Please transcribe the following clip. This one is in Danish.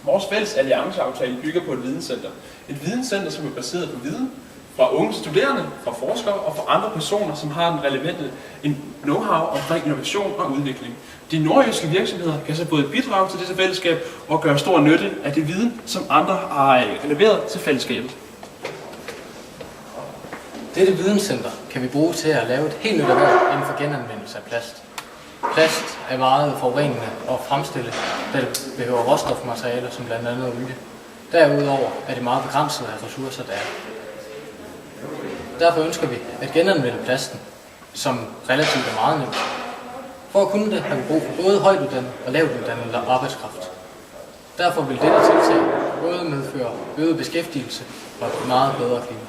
Vores fælles allianceaftale bygger på et videnscenter. Et videnscenter, som er baseret på viden fra unge studerende, fra forskere og fra andre personer, som har den relevante know-how omkring innovation og udvikling. De nordjyske virksomheder kan så både bidrage til dette fællesskab og gøre stor nytte af det viden, som andre har leveret til fællesskabet. Dette videnscenter kan vi bruge til at lave et helt nyt erhverv inden for genanvendelse af plast. Plast er meget forurenende at fremstille, da det behøver råstofmaterialer som blandt andet olie. Derudover er det meget begrænset af ressourcer, der er. Derfor ønsker vi at genanvende plasten, som relativt er meget nemt. For at kunne det har vi brug for både højtuddannet og lavtuddannet arbejdskraft. Derfor vil dette tiltag både medføre øget beskæftigelse og et meget bedre klima.